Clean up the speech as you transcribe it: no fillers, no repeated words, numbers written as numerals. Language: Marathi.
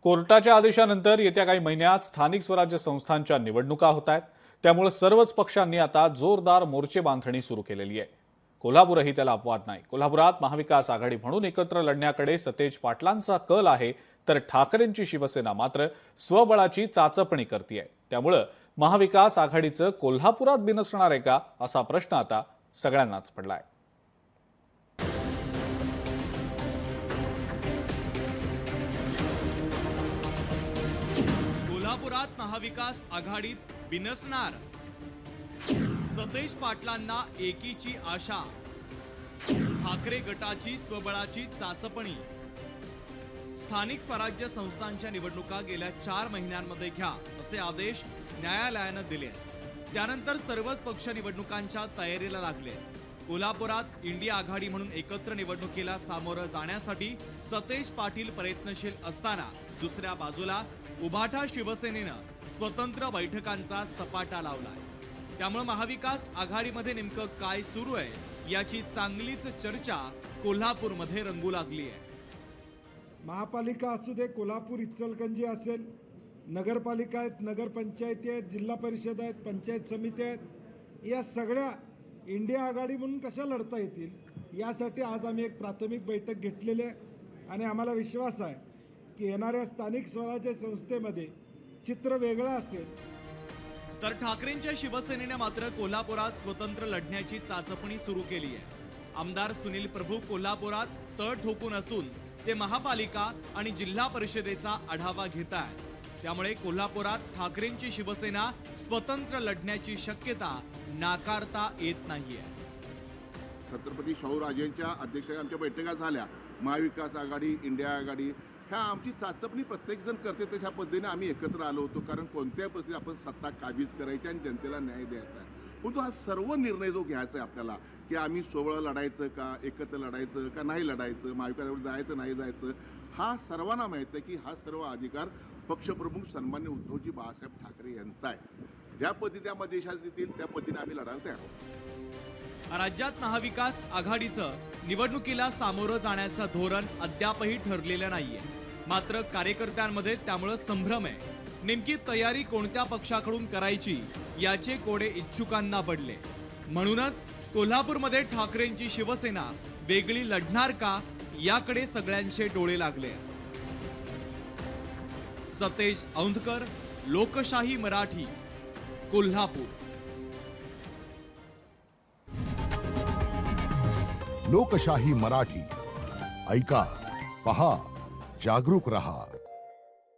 कोर्टाच्या आदेशानंतर येत्या काही महिन्यात स्थानिक स्वराज्य संस्थांच्या निवडणुका होत आहेत। त्यामुळे सर्वच पक्षांनी आता जोरदार मोर्चे बांधणी सुरू केलेली आहे। कोल्हापूरही त्याला अपवाद नाही। कोल्हापुरात महाविकास आघाडी म्हणून एकत्र लढण्याकडे सतेज पाटलांचा कल आहे, तर ठाकरेंची शिवसेना मात्र स्वबळाची चाचपणी करते आहे। त्यामुळे महाविकास आघाडीचं कोल्हापुरात बिनसणार आहे का, असा प्रश्न आता सगळ्यांनाच पडलाय। कोल्हापुरात महाविकास आघाडीत बिनसणार, सतेज पाटलांना एकीची आशा, ठाकरे गटाची स्वबळाची चाचपणी। स्थानिक स्वराज्य संस्थांच्या निवडणुका गेल्या 4 महिन्यांमध्ये घ्या असे आदेश न्यायालयानं दिले। त्यानंतर सर्वच पक्ष निवडणुकांच्या तयारीला लागले। कोल्हापुरात इंडिया आघाडी म्हणून एकत्र निवडणुकीला सामोरं जाण्यासाठी सतेज पाटील प्रयत्नशील असताना दुसऱ्या बाजूला उभाटा शिवसेनेनं स्वतंत्र बैठकांचा सपाटा लावलाय। त्यामुळे महाविकास आघाडीमध्ये नेमकं काय सुरू आहे याची चांगलीच चर्चा कोल्हापूरमध्ये रंगू लागली आहे। महापालिका असू दे, कोल्हापूर इचलकरंजी असेल, नगरपालिका आहेत, नगरपंचायती आहेत, जिल्हा परिषद आहेत, पंचायत समिती आहेत, या सगळ्या इंडिया आघाडी म्हणून कशा लढता येतील यासाठी आज आम्ही एक प्राथमिक बैठक घेतलेली आहे। आणि आम्हाला विश्वास आहे की येणाऱ्या स्थानिक स्वराज्य संस्थेमध्ये चित्र वेगळं असेल। तर ठाकरेंच्या शिवसेनेने मात्र कोल्हापुरात स्वतंत्र लढण्याची चाचपणी सुरू केली आहे। आमदार सुनील प्रभू कोल्हापुरात तळ ठोकून असून ते महापालिका आणि जिल्हा परिषदेचा आढावा घेत आहेत। त्यामुळे कोल्हापुरात ठाकरेंची शिवसेना स्वतंत्र लढण्याची शक्यता नाकारता येत नाहीये। छत्रपती शाहूराजेंच्या अध्यक्षतेखाली आमच्या बैठका झाल्या। महाविकास आघाडी, इंडिया आघाडी, ह्या आमची चाचपणी प्रत्येक जण करते, तशा पद्धतीने आम्ही एकत्र आलो होतो। कारण कोणत्याही परिस्थितीत आपण सत्ता काबीज करायची आणि जनतेला न्याय द्यायचा आहे। परंतु हा सर्व निर्णय जो घ्यायचा आहे आपल्याला की आम्ही सोबळ लढायचं का, एकत्र लढायचं का नाही लढायचं, महाविकासावर जायचं नाही जायचं, हा सर्वांना माहीत आहे की हा सर्व अधिकार पक्षप्रमुख सन्मान्य उद्धवजी बाळासाहेब ठाकरे यांचा आहे। ज्या पद्धतीने आम्हाला देशात देतील त्या पद्धतीने आम्ही लढायला तयार आहोत। राज्यात महाविकास आघाडीचं निवडणुकीला सामोरं जाण्याचं धोरण अद्यापही ठरलेलं नाहीये। मात्र कार्यकर्त्यांमध्ये त्यामुळे संभ्रम आहे। नेमकी तयारी कोणत्या पक्षाकडून करायची याचे कोडे इच्छुकांना पडले। म्हणूनच कोल्हापूरमध्ये ठाकरेंची शिवसेना वेगळी लढणार का याकडे सगळ्यांचे डोळे लागले। सतेज औंधकर, लोकशाही मराठी, कोल्हापूर। लोकशाही मराठी, ऐका, पहा, जागरूक रहा।